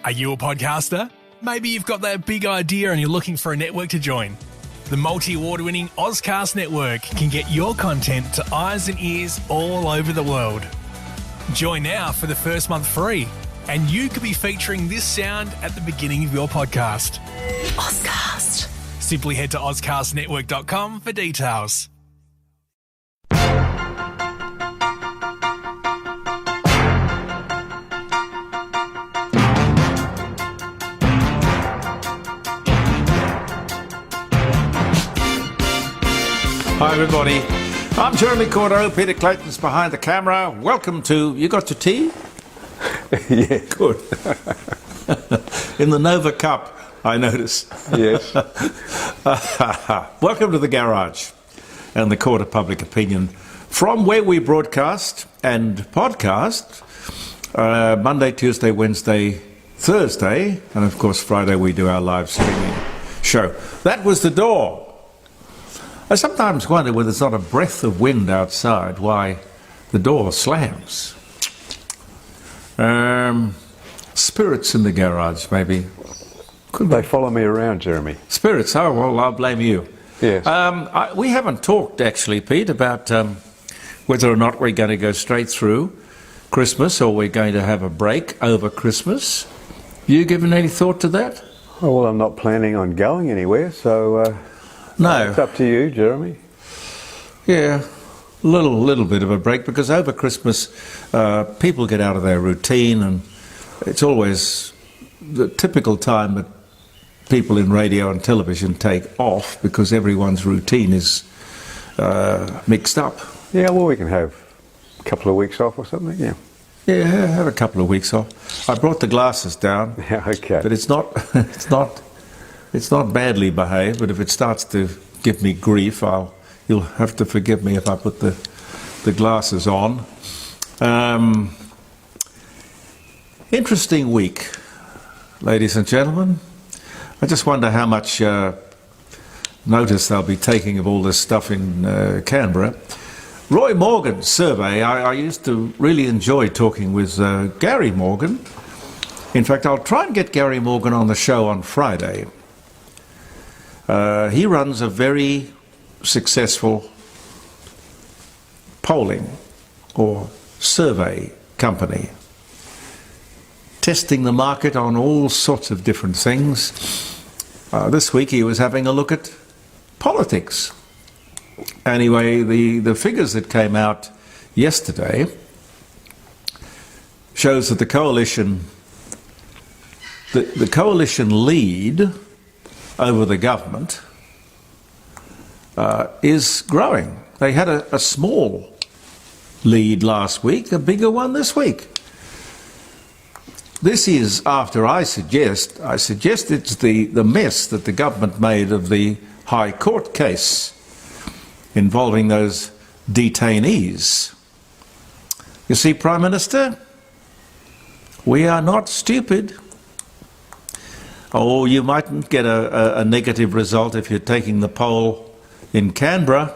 Are you a podcaster? Maybe you've got that big idea and you're looking for a network to join. The multi-award-winning Ozcast network can get your content to eyes and ears all over the world. Join now for the first month free, and you could be featuring this sound at the beginning of your podcast. Ozcast. Simply head to ozcastnetwork.com for details. Hi everybody, I'm Jeremy Cordeaux, Peter Clayton's behind the camera. Welcome to, you got your tea? Yeah. Good. In the Nova Cup, I notice. Yes. Welcome to the garage and the court of public opinion, from where we broadcast and podcast Monday, Tuesday, Wednesday, Thursday, and of course Friday we do our live streaming show. That was the door. I sometimes wonder whether there's not a breath of wind outside, why the door slams. Spirits in the garage, maybe. Could they follow me around, Jeremy? Spirits? Oh, well, I'll blame you. Yes. We haven't talked, actually, Pete, about whether or not we're going to go straight through Christmas or we're going to have a break over Christmas. You given any thought to that? Oh, well, I'm not planning on going anywhere, so... No. It's up to you, Jeremy. Yeah, a little bit of a break, because over Christmas people get out of their routine, and it's always the typical time that people in radio and television take off because everyone's routine is mixed up. Yeah, well, we can have a couple of weeks off or something, yeah. Yeah, have a couple of weeks off. I brought the glasses down. Yeah, okay. But it's not badly behaved, but if it starts to give me grief, you'll have to forgive me if I put the glasses on. Interesting week, ladies and gentlemen. I just wonder how much notice they'll be taking of all this stuff in Canberra. Roy Morgan's survey, I used to really enjoy talking with Gary Morgan. In fact, I'll try and get Gary Morgan on the show on Friday. He runs a very successful polling or survey company, testing the market on all sorts of different things. This week he was having a look at politics. Anyway, the figures that came out yesterday shows that the coalition lead over the government is growing. They had a small lead last week, a bigger one this week. This is after I suggest it's the mess that the government made of the High Court case involving those detainees. You see, Prime Minister, we are not stupid. Oh, you mightn't get a negative result if you're taking the poll in Canberra,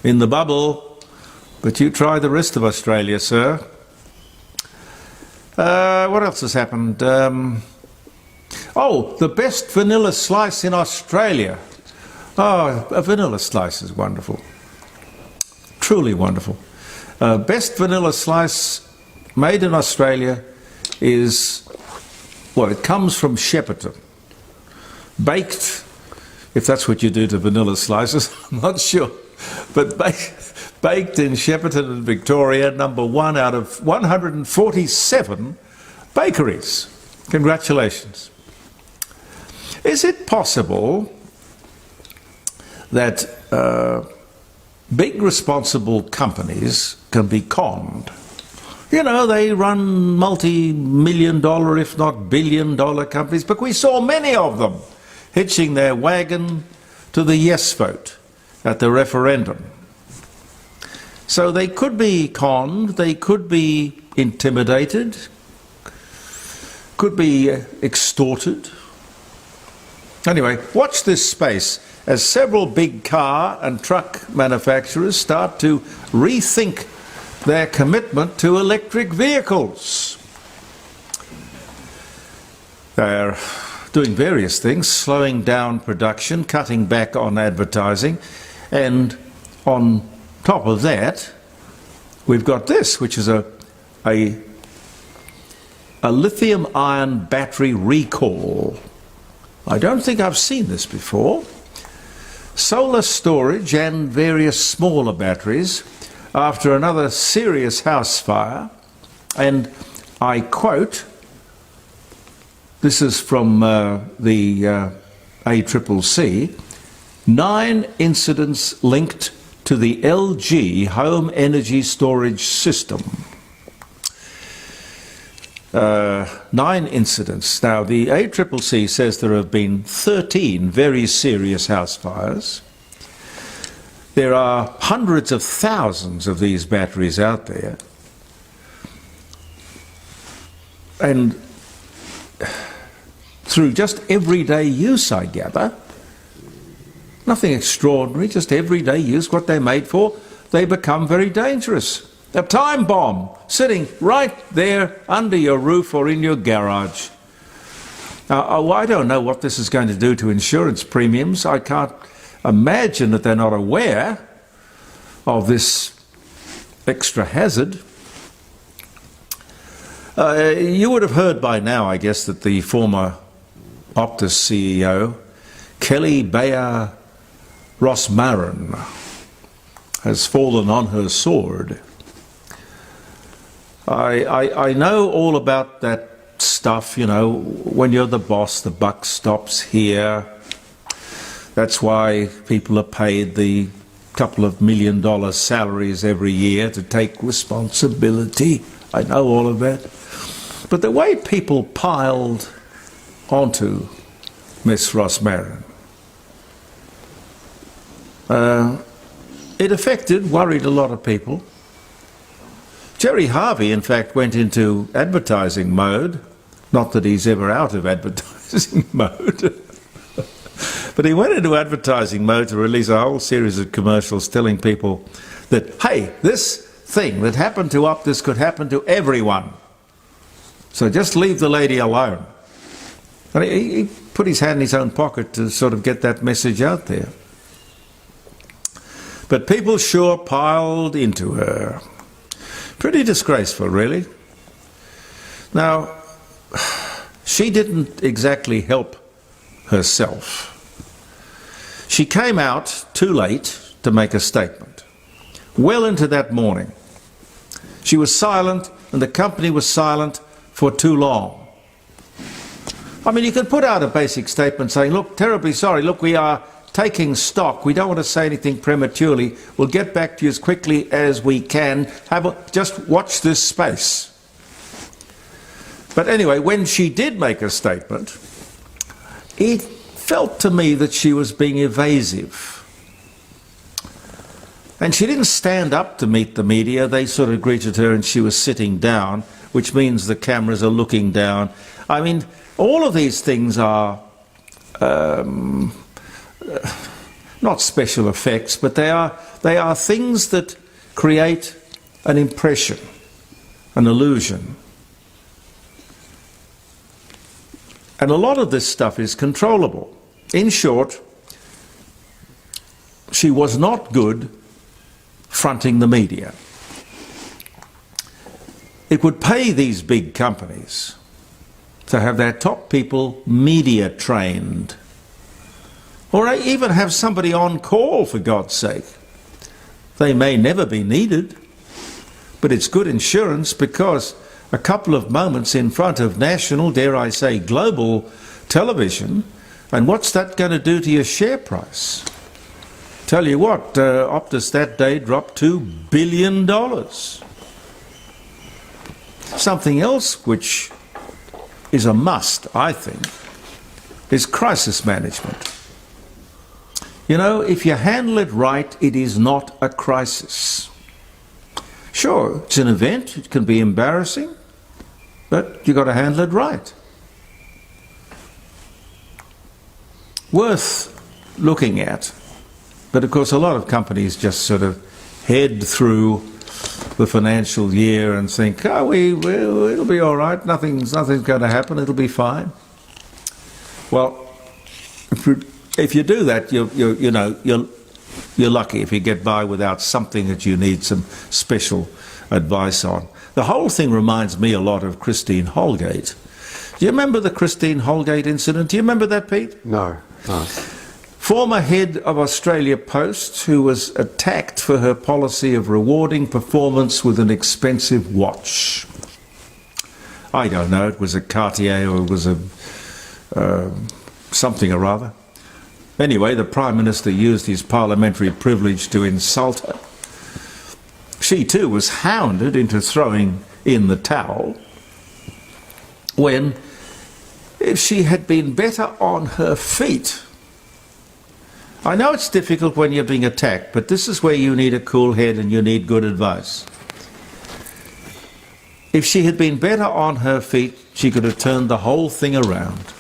in the bubble, but you try the rest of Australia, sir. What else has happened? Oh, the best vanilla slice in Australia. Oh, a vanilla slice is wonderful. Truly wonderful. Best vanilla slice made in Australia is... well, it comes from Shepparton. Baked, if that's what you do to vanilla slices, I'm not sure. But baked in Shepparton in Victoria, number 1 out of 147 bakeries. Congratulations. Is it possible that big responsible companies can be conned? You know, they run multi-million-dollar, if not billion-dollar companies, but we saw many of them hitching their wagon to the yes vote at the referendum. So they could be conned, they could be intimidated, could be extorted. Anyway, watch this space as several big car and truck manufacturers start to rethink their commitment to electric vehicles. They're doing various things, slowing down production, cutting back on advertising, and on top of that, we've got this, which is a lithium-ion battery recall. I don't think I've seen this before. Solar storage and various smaller batteries after another serious house fire, and I quote, this is from the ACCC, 9 incidents linked to the LG home energy storage system. 9 incidents. Now, the ACCC says there have been 13 very serious house fires. There are hundreds of thousands of these batteries out there. And through just everyday use, I gather, nothing extraordinary, just everyday use, what they're made for, they become very dangerous. A time bomb sitting right there under your roof or in your garage. Now, I don't know what this is going to do to insurance premiums. I can't imagine that they're not aware of this extra hazard. You would have heard by now, I guess, that the former Optus CEO, Kelly Bayer Rosmarin, has fallen on her sword. I know all about that stuff, you know, when you're the boss, the buck stops here. That's why people are paid the couple of $1 million salaries every year to take responsibility. I know all of that. But the way people piled onto Miss Rosmarin, it worried a lot of people. Jerry Harvey, in fact, went into advertising mode. Not that he's ever out of advertising mode. But he went into advertising mode to release a whole series of commercials telling people that, hey, this thing that happened to Optus could happen to everyone. So just leave the lady alone. And he put his hand in his own pocket to sort of get that message out there. But people sure piled into her. Pretty disgraceful, really. Now, she didn't exactly help herself. She came out too late to make a statement. Well into that morning. She was silent, and the company was silent for too long. I mean, you could put out a basic statement saying, look, terribly sorry, look, we are taking stock. We don't want to say anything prematurely. We'll get back to you as quickly as we can. Just watch this space. But anyway, when she did make a statement, it felt to me that she was being evasive. And she didn't stand up to meet the media. They sort of greeted her and she was sitting down, which means the cameras are looking down. I mean, all of these things are not special effects, but they are things that create an impression, an illusion. And a lot of this stuff is controllable. In short, she was not good fronting the media. It would pay these big companies to have their top people media trained, or even have somebody on call, for God's sake. They may never be needed, but it's good insurance, because a couple of moments in front of national, dare I say global television, and what's that going to do to your share price? Tell you what, Optus that day dropped $2 billion. Something else which is a must, I think, is crisis management. You know, if you handle it right, it is not a crisis. Sure, it's an event, it can be embarrassing, but you've got to handle it right. Worth looking at, but of course a lot of companies just sort of head through the financial year and think, oh, it'll be all right, nothing's going to happen, it'll be fine. Well, if you do that, you're lucky if you get by without something that you need some special advice on. The whole thing reminds me a lot of Christine Holgate. Do you remember the Christine Holgate incident? Do you remember that, Pete? No, no. Former head of Australia Post, who was attacked for her policy of rewarding performance with an expensive watch. I don't know, it was a Cartier or it was a something or other. Anyway, the Prime Minister used his parliamentary privilege to insult her. She too was hounded into throwing in the towel when, if she had been better on her feet. I know it's difficult when you're being attacked, but this is where you need a cool head and you need good advice. If she had been better on her feet, she could have turned the whole thing around.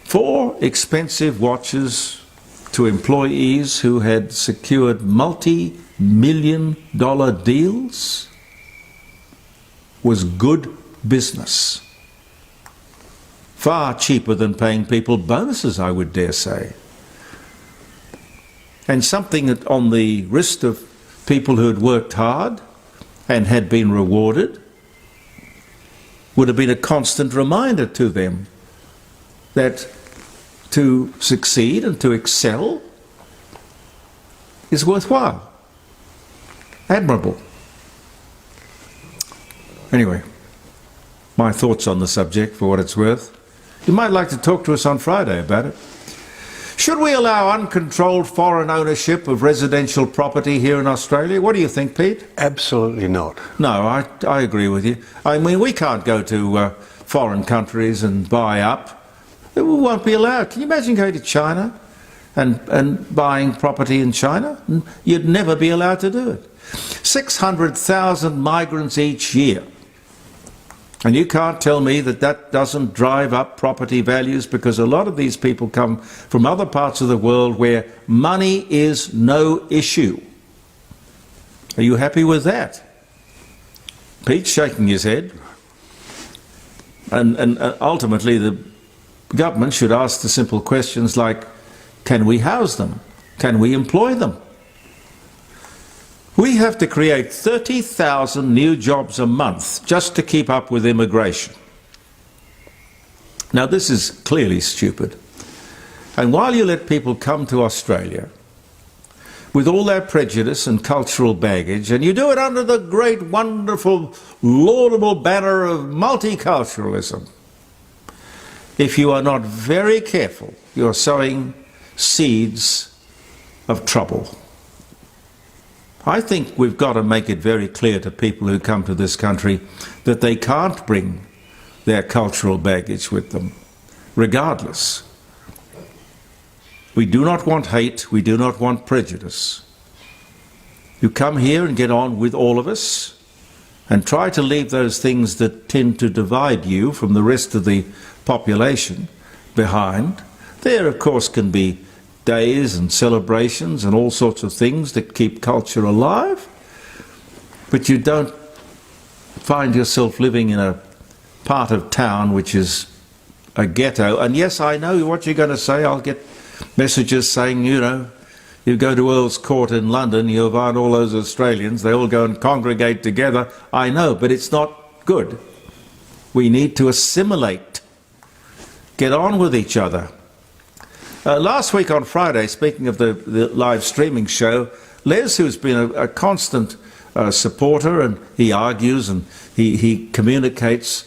4 expensive watches to employees who had secured multi-million-dollar deals was good business. Far cheaper than paying people bonuses, I would dare say. And something that on the wrist of people who had worked hard and had been rewarded would have been a constant reminder to them that to succeed and to excel is worthwhile, admirable. Anyway, my thoughts on the subject for what it's worth. You might like to talk to us on Friday about it. Should we allow uncontrolled foreign ownership of residential property here in Australia? What do you think, Pete? Absolutely not. No, I agree with you. I mean, we can't go to foreign countries and buy up. We won't be allowed. Can you imagine going to China and buying property in China? You'd never be allowed to do it. 600,000 migrants each year. And you can't tell me that that doesn't drive up property values, because a lot of these people come from other parts of the world where money is no issue. Are you happy with that? Pete's shaking his head. And ultimately the government should ask the simple questions like, can we house them? Can we employ them? We have to create 30,000 new jobs a month just to keep up with immigration. Now, this is clearly stupid. And while you let people come to Australia with all their prejudice and cultural baggage, and you do it under the great, wonderful, laudable banner of multiculturalism, if you are not very careful, you're sowing seeds of trouble. I think we've got to make it very clear to people who come to this country that they can't bring their cultural baggage with them, regardless. We do not want hate, we do not want prejudice. You come here and get on with all of us and try to leave those things that tend to divide you from the rest of the population behind. There, of course, can be days and celebrations and all sorts of things that keep culture alive, but you don't find yourself living in a part of town which is a ghetto. And yes, I know what you're going to say. I'll get messages saying, you know, you go to Earl's Court in London, you invite all those Australians, they all go and congregate together. I know, but it's not good. We need to assimilate, get on with each other. Last week on Friday, speaking of the live streaming show, Les, who's been a constant supporter, and he argues and he communicates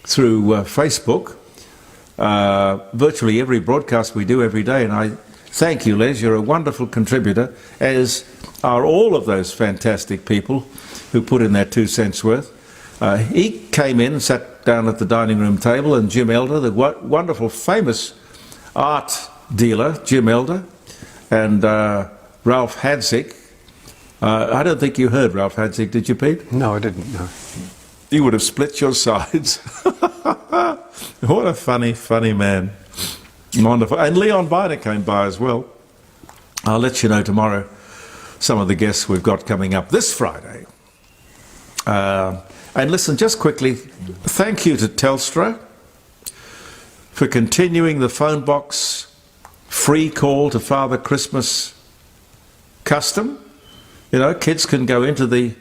through Facebook, virtually every broadcast we do every day, and I thank you, Les, you're a wonderful contributor, as are all of those fantastic people who put in their 2 cents worth. He came in and sat down at the dining room table, and Jim Elder, the wonderful famous art dealer, Jim Elder, and Ralph Hadzik. I don't think you heard Ralph Hadzik, did you, Pete? No, I didn't, no. You would have split your sides. What a funny, funny man. Wonderful. And Leon Biner came by as well. I'll let you know tomorrow some of the guests we've got coming up this Friday. And listen, just quickly, thank you to Telstra, for continuing the phone box free call to Father Christmas custom. You know, kids can go into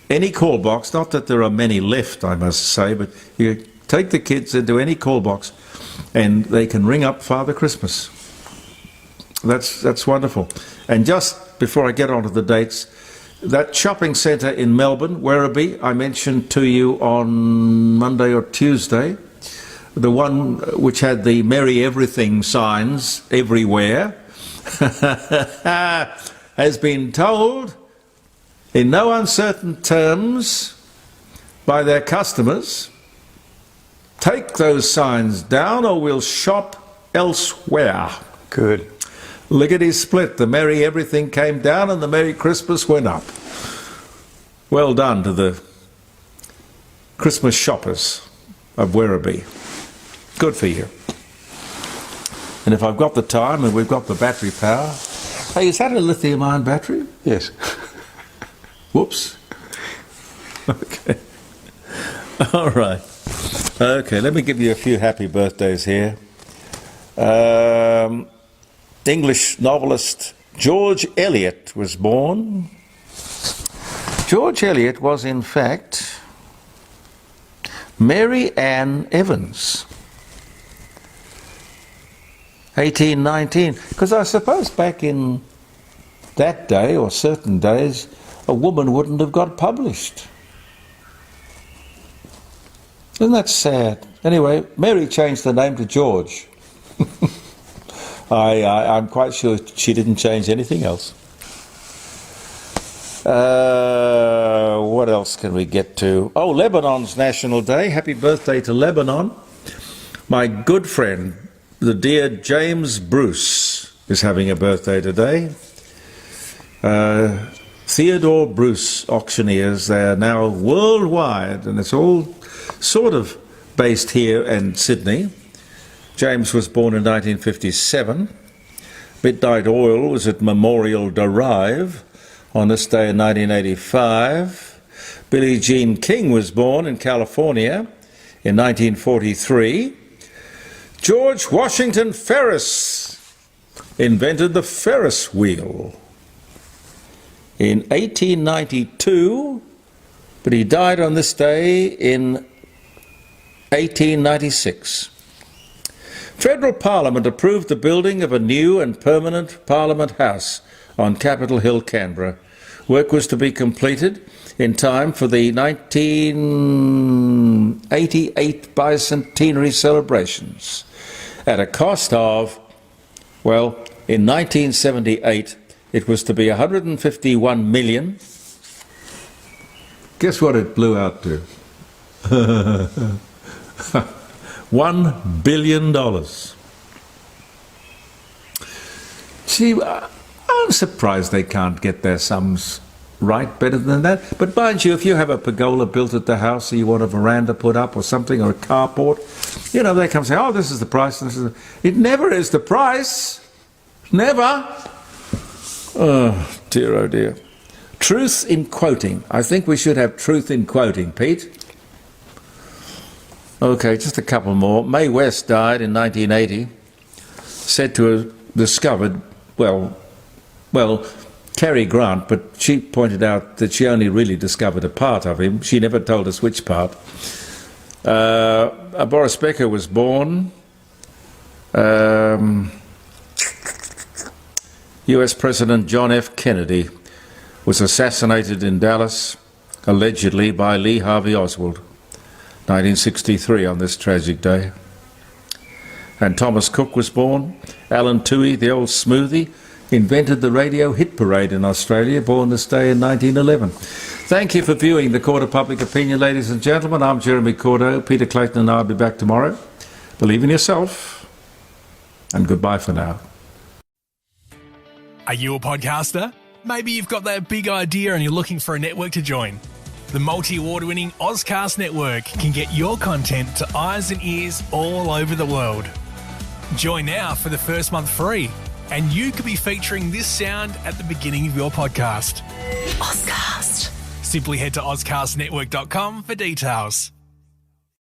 any call box, not that there are many left, I must say, but you take the kids into any call box and they can ring up Father Christmas. That's wonderful. And just before I get on to the dates, that shopping centre in Melbourne, Werribee, I mentioned to you on Monday or Tuesday, the one which had the Merry Everything signs everywhere, has been told in no uncertain terms by their customers, take those signs down or we'll shop elsewhere. Good. Lickety split. The Merry Everything came down and the Merry Christmas went up. Well done to the Christmas shoppers of Werribee. Good for you. And if I've got the time and we've got the battery power... Hey, is that a lithium-ion battery? Yes. Whoops. Okay. All right. Okay, let me give you a few happy birthdays here. English novelist George Eliot was born. George Eliot was, in fact, Mary Ann Evans. 1819. Because I suppose back in that day, or certain days, a woman wouldn't have got published. Isn't that sad? Anyway, Mary changed the name to George. I'm quite sure she didn't change anything else. What else can we get to? Oh, Lebanon's National Day. Happy birthday to Lebanon. My good friend, the dear James Bruce, is having a birthday today. Theodore Bruce Auctioneers, they are now worldwide, and it's all sort of based here in Sydney. James was born in 1957. Midnight Oil was at Memorial Drive on this day in 1985. Billie Jean King was born in California in 1943. George Washington Ferris invented the Ferris wheel in 1892, but he died on this day in 1896. Federal Parliament approved the building of a new and permanent Parliament House on Capitol Hill, Canberra. Work was to be completed in time for the 1988 bicentenary celebrations at a cost of, well, in 1978 it was to be 151 million. Guess what it blew out to? $1 billion. See, I'm surprised they can't get their sums right better than that. But mind you, if you have a pergola built at the house or you want a veranda put up or something, or a carport, you know, they come and say, oh, this is the price. It never is the price. Never. Oh, dear. Truth in quoting. I think we should have truth in quoting, Pete. Okay, just a couple more. Mae West died in 1980, said to have discovered, well, Cary Grant, but she pointed out that she only really discovered a part of him. She never told us which part. Boris Becker was born. US President John F. Kennedy was assassinated in Dallas, allegedly by Lee Harvey Oswald. 1963 on this tragic day. And Thomas Cook was born. Alan Toohey, the old smoothie, invented the radio hit parade in Australia, born this day in 1911. Thank you for viewing the Court of Public Opinion, ladies and gentlemen. I'm Jeremy Cordeaux. Peter Clayton and I will be back tomorrow. Believe in yourself, and goodbye for now. Are you a podcaster? Maybe you've got that big idea and you're looking for a network to join. The multi-award-winning Ozcast Network can get your content to eyes and ears all over the world. Join now for the first month free, and you could be featuring this sound at the beginning of your podcast. Ozcast. Simply head to ozcastnetwork.com for details.